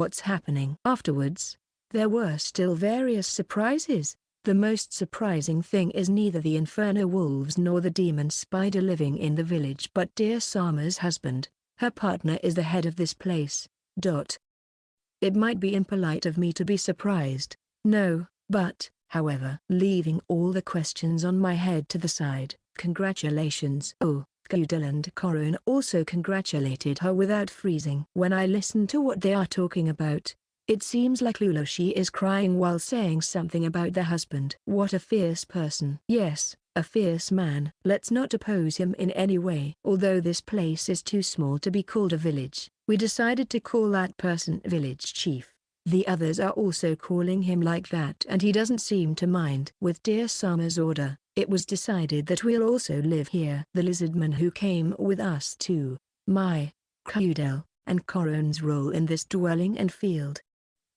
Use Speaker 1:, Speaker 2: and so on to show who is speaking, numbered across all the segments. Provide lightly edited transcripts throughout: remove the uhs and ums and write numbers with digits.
Speaker 1: what's happening. Afterwards, there were still various surprises. The most surprising thing is neither the Inferno Wolves nor the demon spider living in the village but dear Sama's husband. Her partner is the head of this place. It might be impolite of me to be surprised. No, but, however, leaving all the questions on my head to the side, congratulations. Oh, Kyudel and Korone also congratulated her without freezing. When I listen to what they are talking about, it seems like Lulushi is crying while saying something about the husband. What a fierce person. Yes, a fierce man. Let's not oppose him in any way. Although this place is too small to be called a village, we decided to call that person village chief. The others are also calling him like that and he doesn't seem to mind. With dear Sama's order, it was decided that we'll also live here. The lizardman who came with us too, my, Kyudel, and Korone's role in this dwelling and field.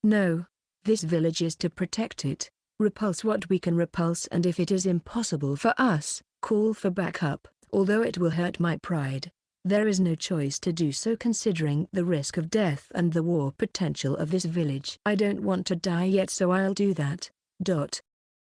Speaker 1: No, this village is to protect it, repulse what we can repulse, and if it is impossible for us, call for backup. Although it will hurt my pride, there is no choice to do so considering the risk of death and the war potential of this village. I don't want to die yet, so I'll do that.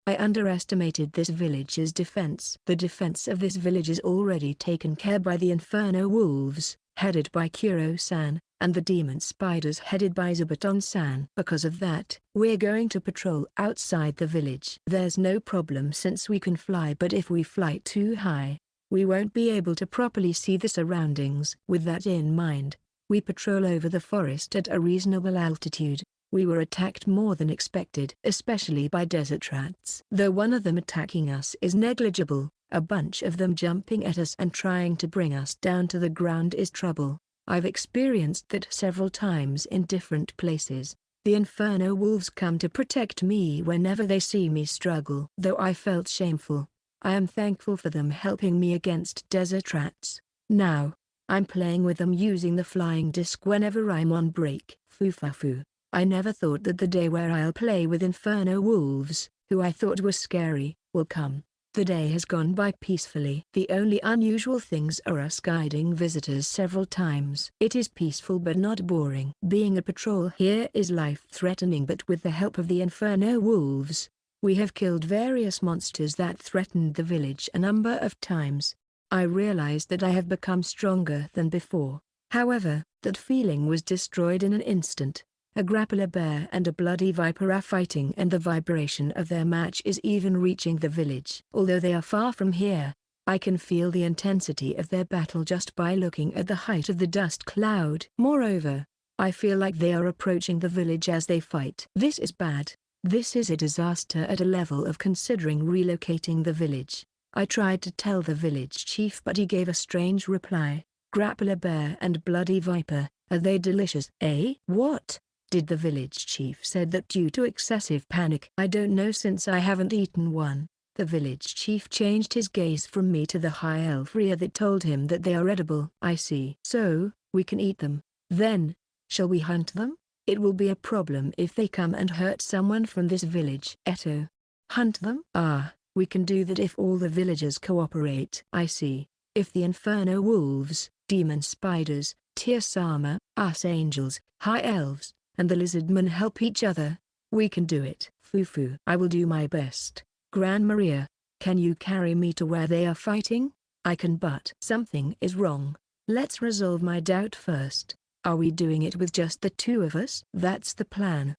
Speaker 1: I underestimated this village's defense. The defense of this village is already taken care by the Inferno Wolves, headed by Kuro-san, and the demon spiders headed by Zabuton-san. Because of that, we're going to patrol outside the village. There's no problem since we can fly, but if we fly too high, we won't be able to properly see the surroundings. With that in mind, we patrol over the forest at a reasonable altitude. We were attacked more than expected, especially by desert rats. Though one of them attacking us is negligible, a bunch of them jumping at us and trying to bring us down to the ground is trouble. I've experienced that several times in different places. The Inferno Wolves come to protect me whenever they see me struggle. Though I felt shameful, I am thankful for them helping me against desert rats. Now, I'm playing with them using the flying disc whenever I'm on break. Fufafu. I never thought that the day where I'll play with Inferno Wolves, who I thought were scary, will come. The day has gone by peacefully. The only unusual things are us guiding visitors several times. It is peaceful but not boring. Being a patrol here is life-threatening, but with the help of the Inferno Wolves, we have killed various monsters that threatened the village a number of times. I realized that I have become stronger than before. However, that feeling was destroyed in an instant. A grappler bear and a bloody viper are fighting, and the vibration of their match is even reaching the village. Although they are far from here, I can feel the intensity of their battle just by looking at the height of the dust cloud. Moreover, I feel like they are approaching the village as they fight. This is bad. This is a disaster at a level of considering relocating the village. I tried to tell the village chief, but he gave a strange reply. Grappler bear and bloody viper, are they delicious? Eh? What? Did the village chief said that due to excessive panic? I don't know, since I haven't eaten one. The village chief changed his gaze from me to the high elf Rhea that told him that they are edible. I see. So, we can eat them. Then, shall we hunt them? It will be a problem if they come and hurt someone from this village. Eto. Hunt them? Ah, we can do that if all the villagers cooperate. I see. If the Inferno Wolves, demon spiders, Tear-sama, us angels, high elves, and the lizardmen help each other, we can do it. Fufu. I will do my best. Gran Maria, can you carry me to where they are fighting? I can, but something is wrong. Let's resolve my doubt first. Are we doing it with just the two of us? That's the plan.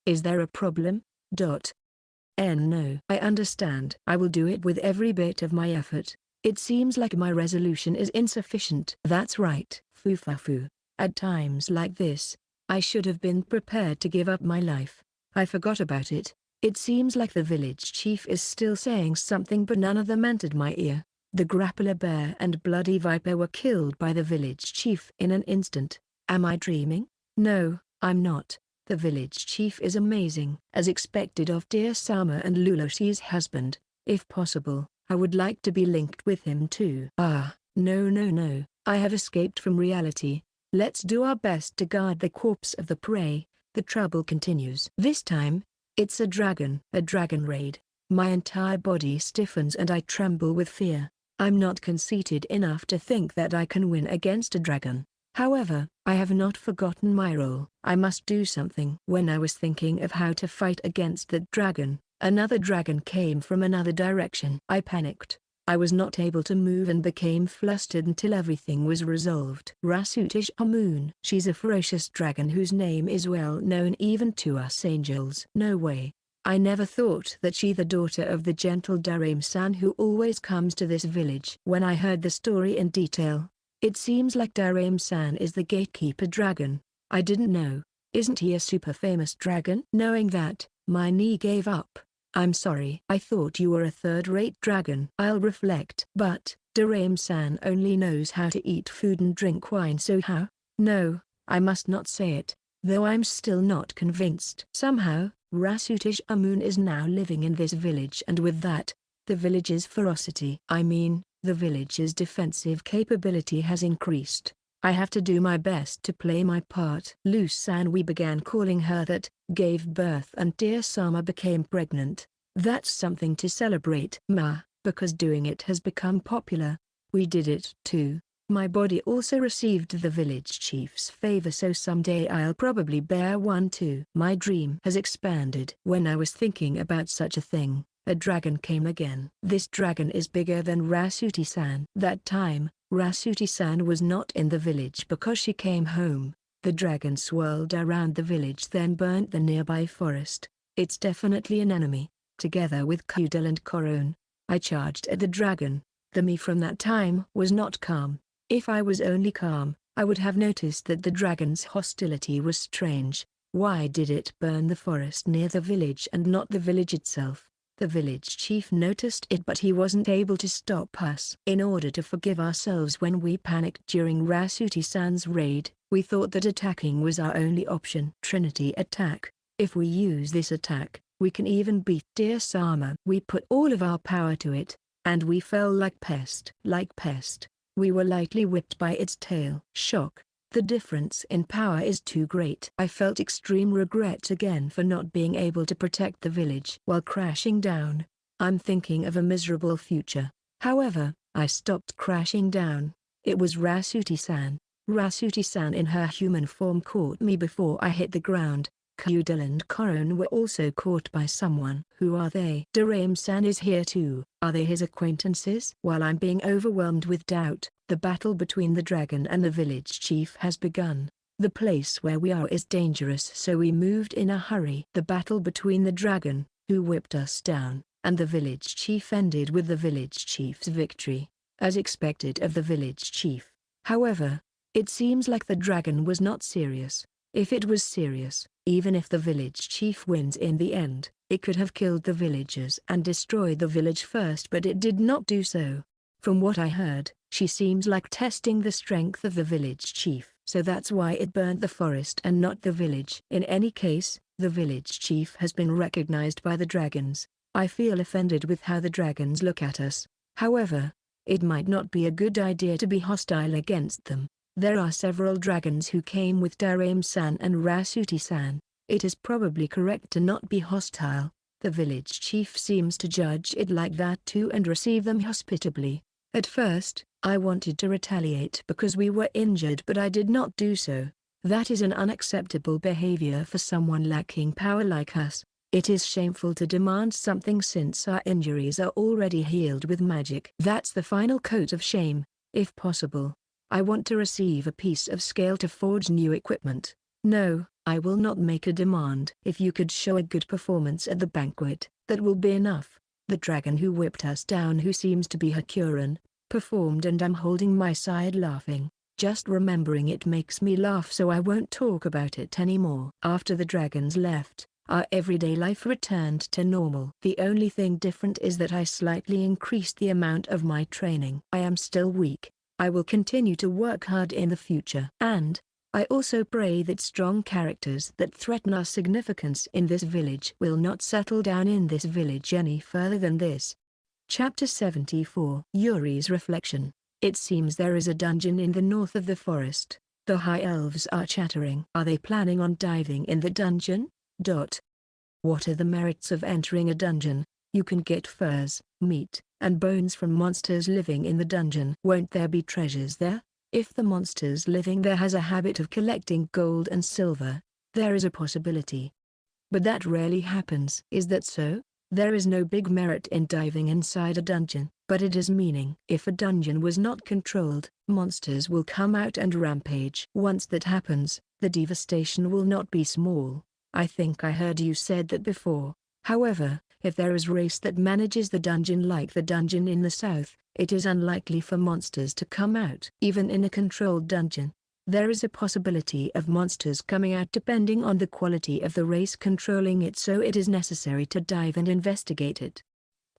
Speaker 1: Is there a problem? No. I understand. I will do it with every bit of my effort. It seems like my resolution is insufficient. That's right, Fufafu. At times like this, I should have been prepared to give up my life. I forgot about it. It seems like the village chief is still saying something, but none of them entered my ear. The grappler bear and bloody viper were killed by the village chief in an instant. Am I dreaming? No, I'm not. The village chief is amazing. As expected of dear Sama and Luloshi's husband, if possible, I would like to be linked with him too. Ah, no. I have escaped from reality. Let's do our best to guard the corpse of the prey. The trouble continues. This time, it's a dragon raid. My entire body stiffens and I tremble with fear. I'm not conceited enough to think that I can win against a dragon. However, I have not forgotten my role. I must do something. When I was thinking of how to fight against that dragon, another dragon came from another direction. I panicked. I was not able to move and became flustered until everything was resolved. Rasutish Amun. She's a ferocious dragon whose name is well known even to us angels. No way. I never thought that she the daughter of the gentle Daraim-san who always comes to this village. When I heard the story in detail, it seems like Daraim-san is the gatekeeper dragon. I didn't know. Isn't he a super famous dragon? Knowing that, my knee gave up. I'm sorry. I thought you were a third-rate dragon. I'll reflect. But, Daraim-san only knows how to eat food and drink wine, so how? No, I must not say it, though I'm still not convinced. Somehow, Rasutish Amun is now living in this village, and with that, the village's ferocity, the village's defensive capability has increased. I have to do my best to play my part. Lusan, we began calling her that, gave birth, and dear Sama became pregnant. That's something to celebrate. Because doing it has become popular. We did it too. My body also received the village chief's favor, so someday I'll probably bear one too. My dream has expanded. When I was thinking about such a thing, a dragon came again. This dragon is bigger than Rasuti-san. That time, Rasuti-san was not in the village because she came home. The dragon swirled around the village, then burnt the nearby forest. It's definitely an enemy. Together with Kudel and Koron, I charged at the dragon. The me from that time was not calm. If I was only calm, I would have noticed that the dragon's hostility was strange. Why did it burn the forest near the village and not the village itself? The village chief noticed it, but he wasn't able to stop us. In order to forgive ourselves when we panicked during Rasuti-san's raid, we thought that attacking was our only option. Trinity attack. If we use this attack, we can even beat dear Sama. We put all of our power to it, and we fell like pest. We were lightly whipped by its tail. Shock. The difference in power is too great. I felt extreme regret again for not being able to protect the village. While crashing down, I'm thinking of a miserable future. However, I stopped crashing down. It was Rasuti-san. Rasuti-san in her human form caught me before I hit the ground. Kudel and Koron were also caught by someone. Who are they? Daraim-san is here too. Are they his acquaintances? While I'm being overwhelmed with doubt, the battle between the dragon and the village chief has begun. The place where we are is dangerous, so we moved in a hurry. The battle between the dragon, who whipped us down, and the village chief ended with the village chief's victory, as expected of the village chief. However, it seems like the dragon was not serious. If it was serious, even if the village chief wins in the end, it could have killed the villagers and destroyed the village first, but it did not do so. From what I heard, she seems like testing the strength of the village chief, so that's why it burnt the forest and not the village. In any case, the village chief has been recognized by the dragons. I feel offended with how the dragons look at us. However, it might not be a good idea to be hostile against them. There are several dragons who came with Daraim-san and Rasuti-san. It is probably correct to not be hostile. The village chief seems to judge it like that too and receive them hospitably. At first, I wanted to retaliate because we were injured, but I did not do so. That is an unacceptable behavior for someone lacking power like us. It is shameful to demand something since our injuries are already healed with magic. That's the final coat of shame. If possible, I want to receive a piece of scale to forge new equipment. No, I will not make a demand. If you could show a good performance at the banquet, that will be enough. The dragon who whipped us down, who seems to be Hakuran, performed, and I'm holding my side laughing. Just remembering it makes me laugh, so I won't talk about it anymore. After the dragons left, our everyday life returned to normal. The only thing different is that I slightly increased the amount of my training. I am still weak. I will continue to work hard in the future. And I also pray that strong characters that threaten our significance in this village will not settle down in this village any further than this. Chapter 74. Yuri's Reflection. It seems there is a dungeon in the north of the forest. The high elves are chattering. Are they planning on diving in the dungeon? What are the merits of entering a dungeon? You can get furs, meat, and bones from monsters living in the dungeon. Won't there be treasures there? If the monsters living there has a habit of collecting gold and silver, there is a possibility. But that rarely happens. Is that so? There is no big merit in diving inside a dungeon, but it is meaning. If a dungeon was not controlled, monsters will come out and rampage. Once that happens, the devastation will not be small. I think I heard you said that before. However, if there is a race that manages the dungeon like the dungeon in the south, it is unlikely for monsters to come out. Even in a controlled dungeon, there is a possibility of monsters coming out depending on the quality of the race controlling it, so it is necessary to dive and investigate it.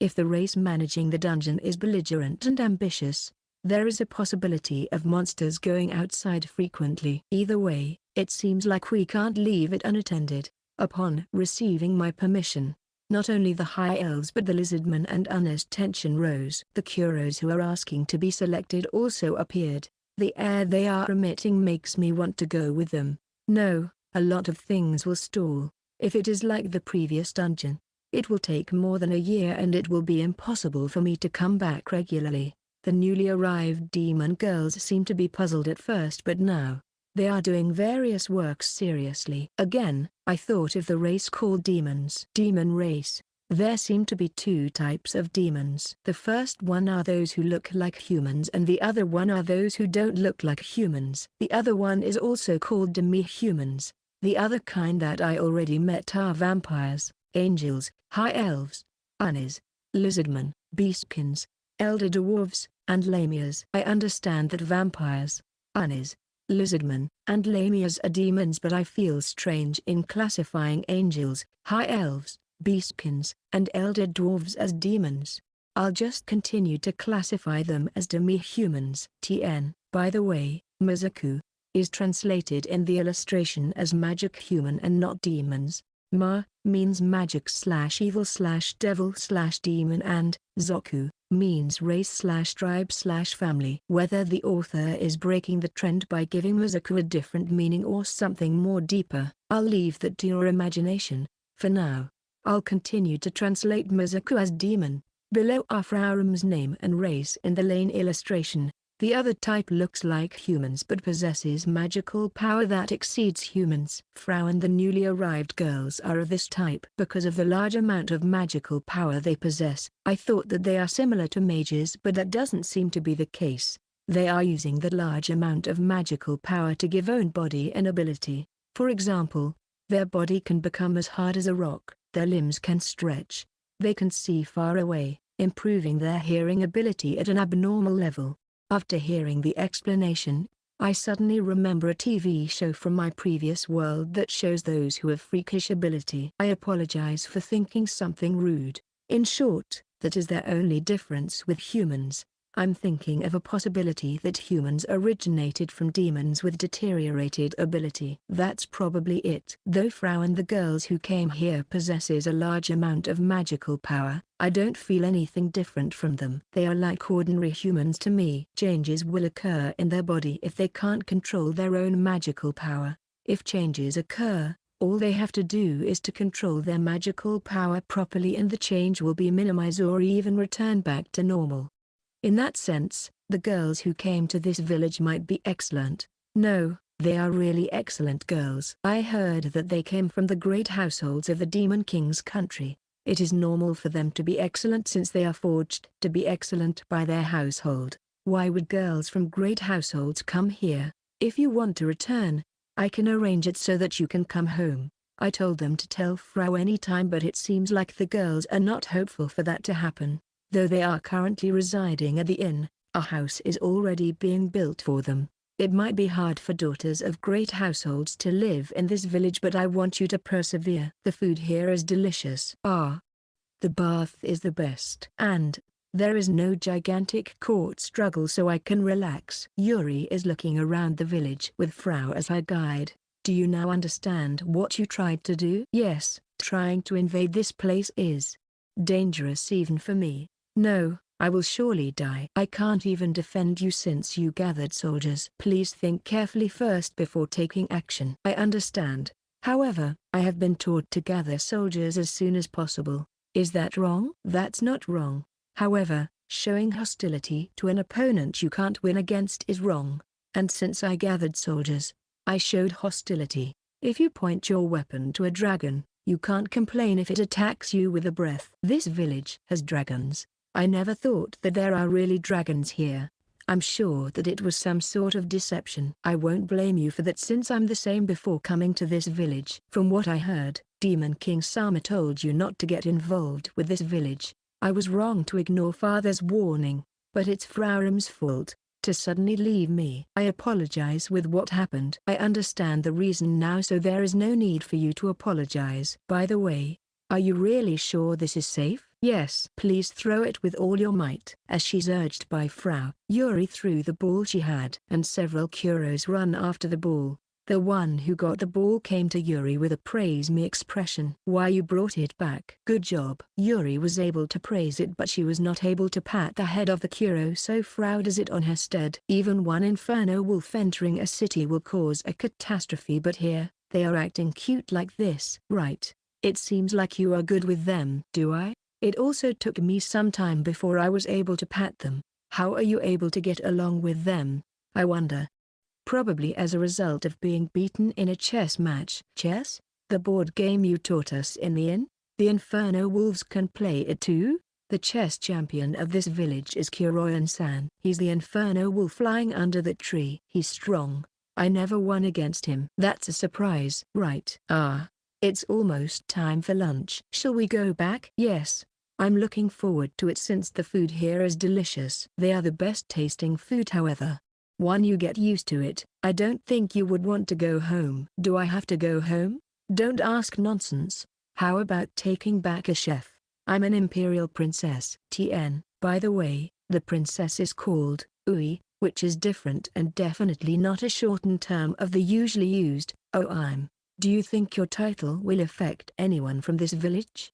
Speaker 1: If the race managing the dungeon is belligerent and ambitious, there is a possibility of monsters going outside frequently. Either way, it seems like we can't leave it unattended. Upon receiving my permission, not only the High Elves but the Lizardmen and Unna's tension rose. The Kuros who are asking to be selected also appeared. The air they are emitting makes me want to go with them. No, a lot of things will stall. If it is like the previous dungeon, it will take more than a year and it will be impossible for me to come back regularly. The newly arrived demon girls seem to be puzzled at first, but now they are doing various works seriously. Again, I thought of the race called demons. Demon race. There seem to be two types of demons. The first one are those who look like humans and the other one are those who don't look like humans. The other one is also called demi-humans. The other kind that I already met are vampires, angels, high elves, Unnas, lizardmen, beastkins, elder dwarves, and lamias. I understand that vampires, Unnas, lizardmen, and lamias are demons, but I feel strange in classifying angels, high elves, beastkins, and elder dwarves as demons. I'll just continue to classify them as demi-humans. TN. By the way, Mazaku is translated in the illustration as magic human and not demons. Ma means magic/evil/devil/demon and Zoku means race/tribe/family. Whether the author is breaking the trend by giving Mazaku a different meaning or something more deeper, I'll leave that to your imagination. For now, I'll continue to translate Mazaku as demon. Below are Frauen's name and race in the lane illustration. The other type looks like humans but possesses magical power that exceeds humans. Frauen. The newly arrived girls are of this type because of the large amount of magical power they possess. I thought that they are similar to mages, but that doesn't seem to be the case. They are using that large amount of magical power to give own body an ability. For example, their body can become as hard as a rock. Their limbs can stretch. They can see far away, improving their hearing ability at an abnormal level. After hearing the explanation, I suddenly remember a TV show from my previous world that shows those who have freakish ability. I apologize for thinking something rude. In short, that is their only difference with humans. I'm thinking of a possibility that humans originated from demons with deteriorated ability. That's probably it. Though Frauen, the girls who came here, possesses a large amount of magical power, I don't feel anything different from them. They are like ordinary humans to me. Changes will occur in their body if they can't control their own magical power. If changes occur, all they have to do is to control their magical power properly and the change will be minimized or even return back to normal. In that sense, the girls who came to this village might be excellent. No, they are really excellent girls. I heard that they came from the great households of the Demon King's country. It is normal for them to be excellent since they are forged to be excellent by their household. Why would girls from great households come here? If you want to return, I can arrange it so that you can come home. I told them to tell Frau anytime, but it seems like the girls are not hopeful for that to happen. Though they are currently residing at the inn, a house is already being built for them. It might be hard for daughters of great households to live in this village, but I want you to persevere. The food here is delicious. The bath is the best. And there is no gigantic court struggle, so I can relax. Yuri is looking around the village with Frau as her guide. Do you now understand what you tried to do? Yes, trying to invade this place is dangerous even for me. No, I will surely die. I can't even defend you since you gathered soldiers. Please think carefully first before taking action. I understand. However, I have been taught to gather soldiers as soon as possible. Is that wrong? That's not wrong. However, showing hostility to an opponent you can't win against is wrong. And since I gathered soldiers, I showed hostility. If you point your weapon to a dragon, you can't complain if it attacks you with a breath. This village has dragons. I never thought that there are really dragons here. I'm sure that it was some sort of deception. I won't blame you for that since I'm the same before coming to this village. From what I heard, Demon King Sama told you not to get involved with this village. I was wrong to ignore father's warning, but it's Frauram's fault to suddenly leave me. I apologize with what happened. I understand the reason now, so there is no need for you to apologize. By the way, are you really sure this is safe? Yes. Please throw it with all your might. As she's urged by Frau, Yuri threw the ball she had, and several Kuros run after the ball. The one who got the ball came to Yuri with a praise me expression. Why, you brought it back. Good job. Yuri was able to praise it, but she was not able to pat the head of the Kuro, so Frau does it on her stead. Even one inferno wolf entering a city will cause a catastrophe, but here, they are acting cute like this. Right. It seems like you are good with them. Do I? It also took me some time before I was able to pat them. How are you able to get along with them, I wonder? Probably as a result of being beaten in a chess match. Chess? The board game you taught us in the inn? The Inferno Wolves can play it too? The chess champion of this village is Kuroyan-san. He's the Inferno Wolf flying under that tree. He's strong. I never won against him. That's a surprise. Right. It's almost time for lunch. Shall we go back? Yes. I'm looking forward to it since the food here is delicious. They are the best tasting food, however. Once you get used to it, I don't think you would want to go home. Do I have to go home? Don't ask nonsense. How about taking back a chef? I'm an imperial princess. TN. By the way, the princess is called Ui, which is different and definitely not a shortened term of the usually used, oh I'm. Do you think your title will affect anyone from this village?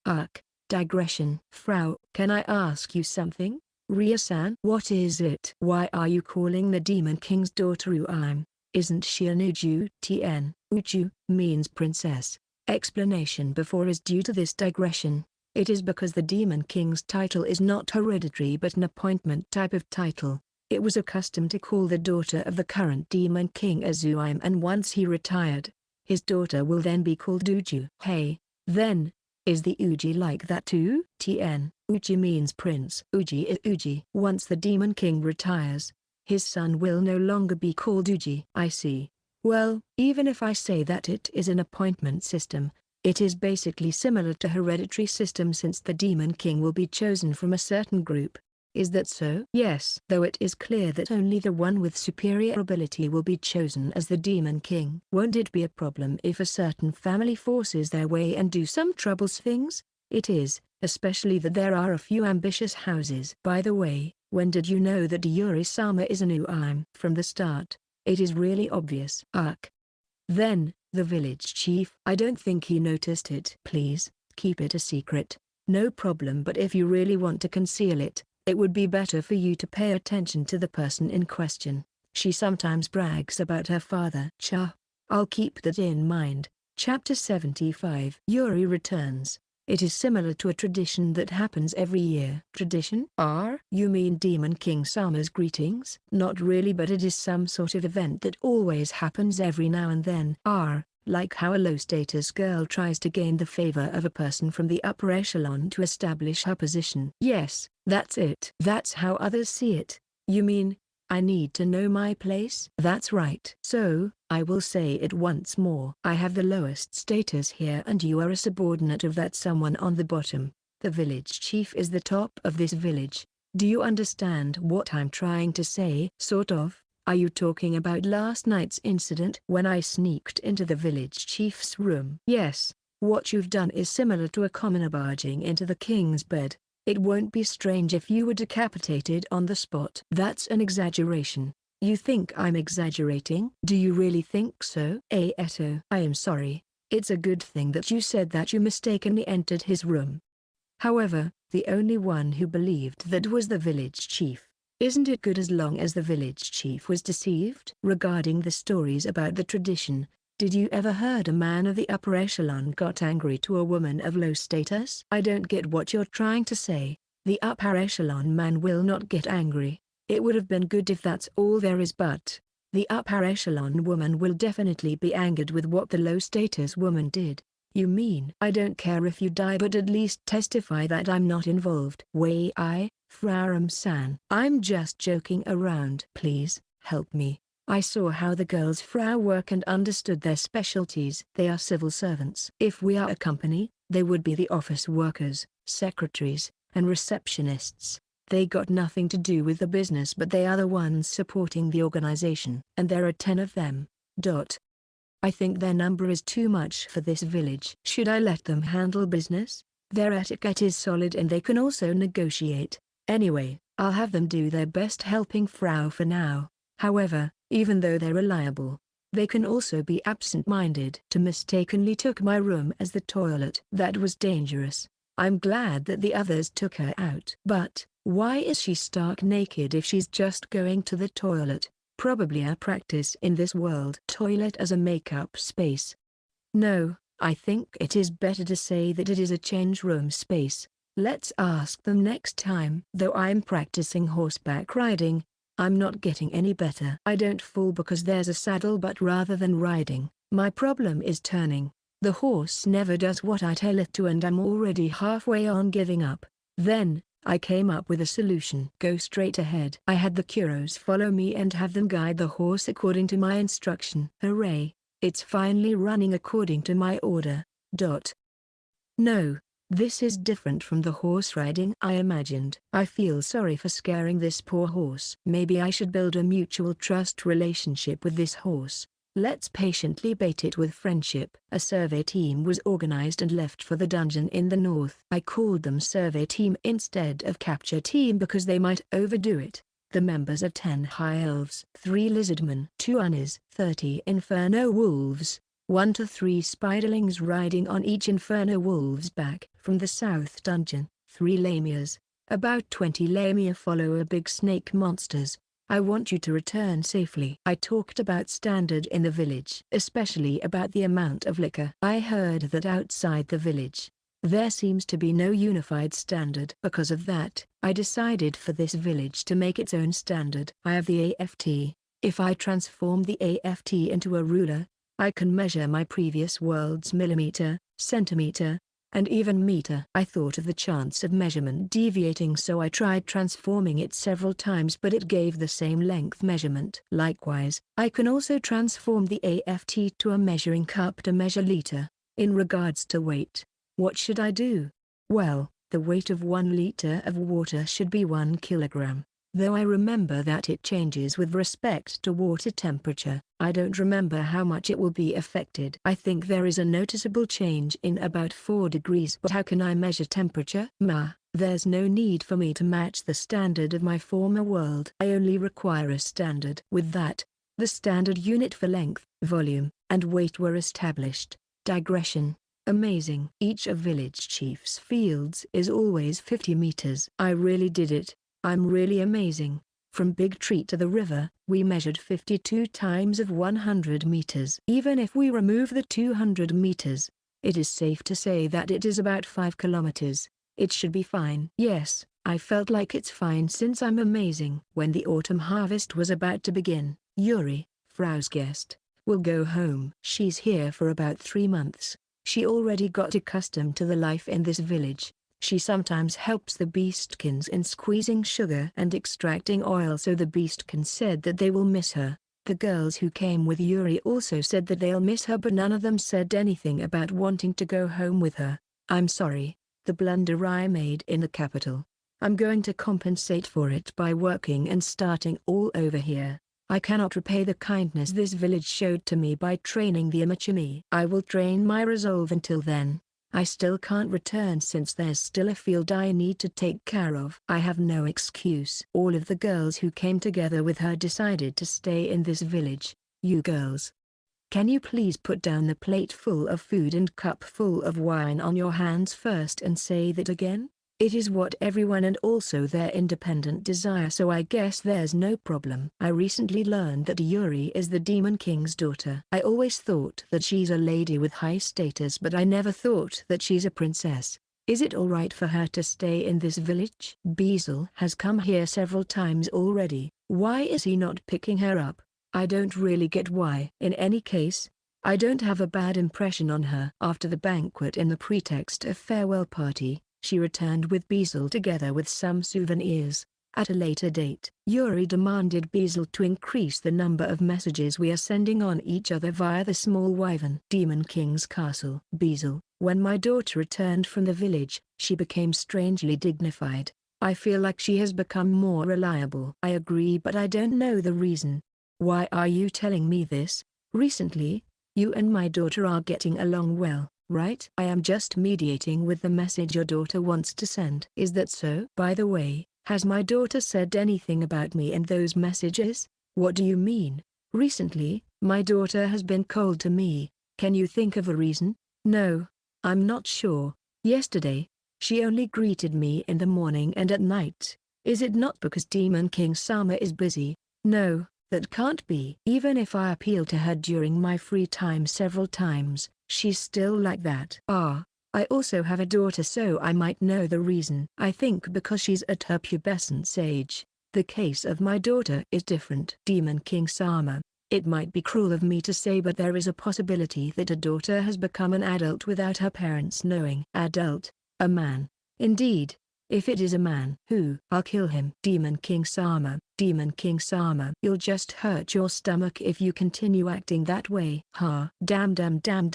Speaker 1: Digression. Frau, can I ask you something? Ria-san? What is it? Why are you calling the Demon King's daughter Uime? Isn't she an Uju? TN. Uju means princess. Explanation before is due to this digression. It is because the Demon King's title is not hereditary but an appointment type of title. It was a custom to call the daughter of the current Demon King as Uime, and once he retired, his daughter will then be called Uju. Hey, then, is the Uji like that too? TN. Uji means prince. Uji is Uji. Once the Demon King retires, his son will no longer be called Uji. I see. Well, even if I say that it is an appointment system, it is basically similar to hereditary system since the Demon King will be chosen from a certain group. Is that so? Yes. Though it is clear that only the one with superior ability will be chosen as the Demon King. Won't it be a problem if a certain family forces their way and do some troubles things? It is, especially that there are a few ambitious houses. By the way, when did you know that Yuri-sama is an Uime? From the start. It is really obvious. Then, the village chief. I don't think he noticed it. Please, keep it a secret. No problem, but if you really want to conceal it, it would be better for you to pay attention to the person in question. She sometimes brags about her father. I'll keep that in mind. Chapter 75. Yuri returns. It is similar to a tradition that happens every year. Tradition? You mean Demon King Sama's greetings? Not really, but it is some sort of event that always happens every now and then. Like how a low-status girl tries to gain the favor of a person from the upper echelon to establish her position. Yes, that's it. That's how others see it. You mean, I need to know my place? That's right. So, I will say it once more. I have the lowest status here and you are a subordinate of that someone on the bottom. The village chief is the top of this village. Do you understand what I'm trying to say? Sort of. Are you talking about last night's incident when I sneaked into the village chief's room? Yes, what you've done is similar to a commoner barging into the king's bed. It won't be strange if you were decapitated on the spot. That's an exaggeration. You think I'm exaggerating? Do you really think so? Eto, I am sorry. It's a good thing that you said that you mistakenly entered his room. However, the only one who believed that was the village chief. Isn't it good as long as the village chief was deceived? Regarding the stories about the tradition, did you ever heard a man of the upper echelon got angry to a woman of low status? I don't get what you're trying to say. The upper echelon man will not get angry. It would have been good if that's all there is, but The upper echelon woman will definitely be angered with what the low status woman did. You mean I don't care if you die, but at least testify that I'm not involved? Wei Frauram-san. I'm just joking around. Please, help me. I saw how the girls Frau work and understood their specialties. They are civil servants. If we are a company, they would be the office workers, secretaries, and receptionists. They got nothing to do with the business, but they are the ones supporting the organization. And there are 10 of them. I think their number is too much for this village. Should I let them handle business? Their etiquette is solid and they can also negotiate. Anyway, I'll have them do their best helping Frau for now. However, even though they're reliable, they can also be absent-minded. To mistakenly took my room as the toilet. That was dangerous. I'm glad that the others took her out. But, why is she stark naked if she's just going to the toilet? Probably a practice in this world. Toilet as a makeup space. No, I think it is better to say that it is a change room space. Let's ask them next time. Though I'm practicing horseback riding, I'm not getting any better. I don't fall because there's a saddle, but rather than riding, my problem is turning. The horse never does what I tell it to and I'm already halfway on giving up. Then, I came up with a solution. Go straight ahead. I had the Kuros follow me and have them guide the horse according to my instruction. Hooray, it's finally running according to my order. No. This is different from the horse riding I imagined. I feel sorry for scaring this poor horse. Maybe I should build a mutual trust relationship with this horse. Let's patiently bait it with friendship. A survey team was organized and left for the dungeon in the north. I called them survey team instead of capture team because they might overdo it. The members are 10 high elves, 3 lizardmen, 2 Unis, 30 inferno wolves, 1 to 3 spiderlings riding on each inferno wolf's back. From the south dungeon, 3 lamias. About 20 lamia follow a big snake monsters. I want you to return safely. I talked about standard in the village, especially about the amount of liquor. I heard that outside the village, there seems to be no unified standard. Because of that, I decided for this village to make its own standard. I have the AFT. If I transform the AFT into a ruler, I can measure my previous world's millimeter, centimeter, and even meter. I thought of the chance of measurement deviating, so I tried transforming it several times, but it gave the same length measurement. Likewise, I can also transform the AFT to a measuring cup to measure liter. In regards to weight, what should I do? Well, the weight of 1 liter of water should be 1 kilogram. Though I remember that it changes with respect to water temperature, I don't remember how much it will be affected. I think there is a noticeable change in about 4 degrees. But how can I measure temperature? There's no need for me to match the standard of my former world. I only require a standard. With that, the standard unit for length, volume, and weight were established. Digression. Amazing. Each of village chief's fields is always 50 meters. I really did it. I'm really amazing. From Big Tree to the river, we measured 52 times of 100 meters. Even if we remove the 200 meters, it is safe to say that it is about 5 kilometers. It should be fine. Yes, I felt like it's fine since I'm amazing. When the autumn harvest was about to begin, Yuri, Frau's guest, will go home. She's here for about 3 months. She already got accustomed to the life in this village. She sometimes helps the beastkins in squeezing sugar and extracting oil, so the beastkins said that they will miss her. The girls who came with Yuri also said that they'll miss her, but none of them said anything about wanting to go home with her. I'm sorry, the blunder I made in the capital. I'm going to compensate for it by working and starting all over here. I cannot repay the kindness this village showed to me by training the amateur me. I will train my resolve until then. I still can't return since there's still a field I need to take care of. I have no excuse. All of the girls who came together with her decided to stay in this village. You girls, can you please put down the plate full of food and cup full of wine on your hands first and say that again? It is what everyone and also their independent desire, so I guess there's no problem. I recently learned that Yuri is the Demon King's daughter. I always thought that she's a lady with high status, but I never thought that she's a princess. Is it alright for her to stay in this village? Beazle has come here several times already. Why is he not picking her up? I don't really get why. In any case, I don't have a bad impression on her. After the banquet in the pretext of farewell party, she returned with Basil together with some souvenirs. At a later date, Yuri demanded Basil to increase the number of messages we are sending on each other via the small wyvern. Demon King's Castle. Basil, when my daughter returned from the village, she became strangely dignified. I feel like she has become more reliable. I agree, but I don't know the reason. Why are you telling me this? Recently, you and my daughter are getting along well, right? I am just mediating with the message your daughter wants to send. Is that so? By the way, has my daughter said anything about me in those messages? What do you mean? Recently, my daughter has been cold to me. Can you think of a reason? No, I'm not sure. Yesterday, she only greeted me in the morning and at night. Is it not because Demon King Sama is busy? No, that can't be. Even if I appeal to her during my free time several times, she's still like that. I also have a daughter, so I might know the reason. I think because she's at her pubescence age. The case of my daughter is different. Demon King Sama, it might be cruel of me to say, but there is a possibility that a daughter has become an adult without her parents knowing. Adult? A man? Indeed. If it is a man, I'll kill him. Demon King Sama, Demon King Sama. You'll just hurt your stomach if you continue acting that way. Damn. Damn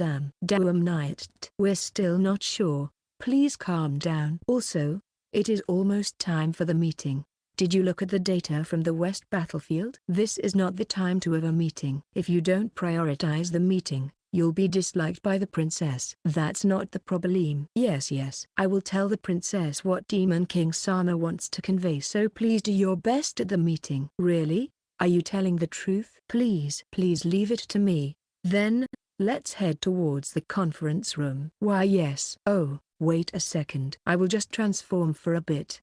Speaker 1: night. We're still not sure. Please calm down. Also, it is almost time for the meeting. Did you look at the data from the West battlefield? This is not the time to have a meeting. If you don't prioritize the meeting, you'll be disliked by the princess. That's not the problem. Yes. I will tell the princess what Demon King Sama wants to convey, so please do your best at the meeting. Really? Are you telling the truth? Please leave it to me. Then, let's head towards the conference room. Why yes. Oh, wait a second. I will just transform for a bit.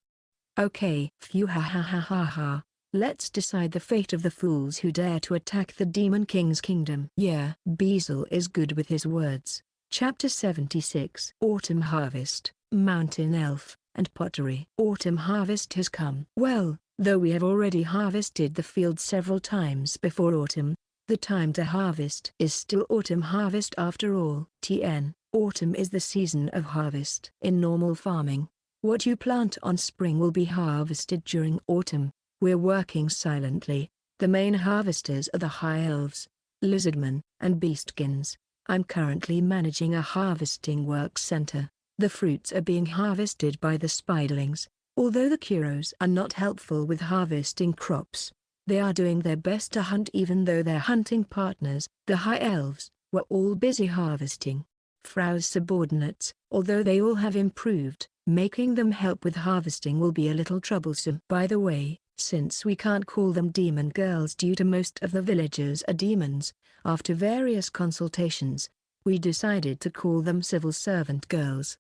Speaker 1: Okay. Phew, ha. Let's decide the fate of the fools who dare to attack the Demon King's kingdom. Yeah, Basil is good with his words. Chapter 76. Autumn Harvest, Mountain Elf, and Pottery. Autumn harvest has come. Well, though we have already harvested the field several times before autumn, the time to harvest is still autumn harvest after all. Autumn is the season of harvest. In normal farming, what you plant on spring will be harvested during autumn. We're working silently. The main harvesters are the High Elves, Lizardmen, and Beastkins. I'm currently managing a harvesting work center. The fruits are being harvested by the Spiderlings. Although the Kuros are not helpful with harvesting crops, they are doing their best to hunt. Even though their hunting partners, the High Elves, were all busy harvesting. Frau's subordinates, although they all have improved, making them help with harvesting will be a little troublesome. By the way, since we can't call them demon girls due to most of the villagers are demons, after various consultations, we decided to call them civil servant girls.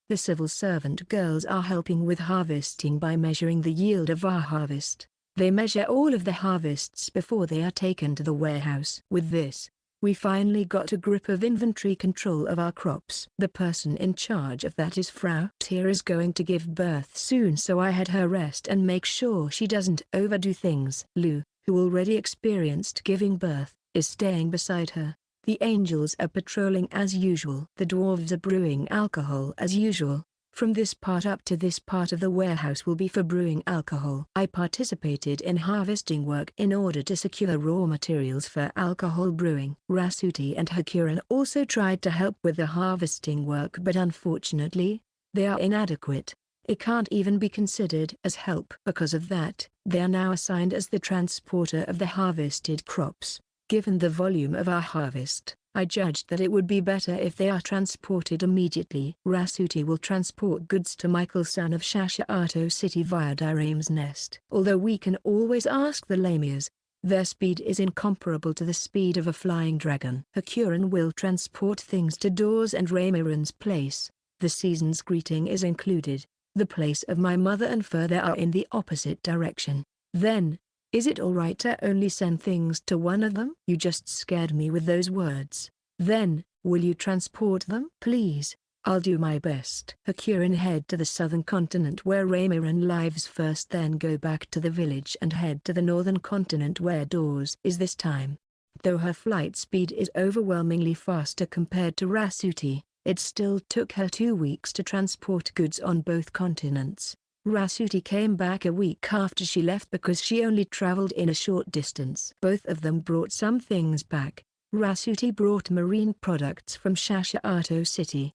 Speaker 1: The civil servant girls are helping with harvesting by measuring the yield of our harvest. They measure all of the harvests before they are taken to the warehouse. With this, we finally got a grip of inventory control of our crops. The person in charge of that is Frau. Tyr is going to give birth soon, so I had her rest and make sure she doesn't overdo things. Lou, who already experienced giving birth, is staying beside her. The angels are patrolling as usual. The dwarves are brewing alcohol as usual. From this part up to this part of the warehouse will be for brewing alcohol. I participated in harvesting work in order to secure raw materials for alcohol brewing. Rasuti and Hakuran also tried to help with the harvesting work, but unfortunately, they are inadequate. It can't even be considered as help. Because of that, they are now assigned as the transporter of the harvested crops. Given the volume of our harvest, I judged that it would be better if they are transported immediately. Rasuti will transport goods to Michael, son of Shashaato City, via Dirame's Nest. Although we can always ask the Lamias, their speed is incomparable to the speed of a flying dragon. Hakuran will transport things to Dawes and Ramiran's place. The season's greeting is included. The place of my mother and further are in the opposite direction. Then, is it alright to only send things to one of them? You just scared me with those words. Then, will you transport them? Please. I'll do my best. Hakurin head to the southern continent where Raymarin lives first, then go back to the village and head to the northern continent where Dawes is this time. Though her flight speed is overwhelmingly faster compared to Rasuti, it still took her 2 weeks to transport goods on both continents. Rasuti came back a week after she left because she only traveled in a short distance. Both of them brought some things back. Rasuti brought marine products from Shashato City,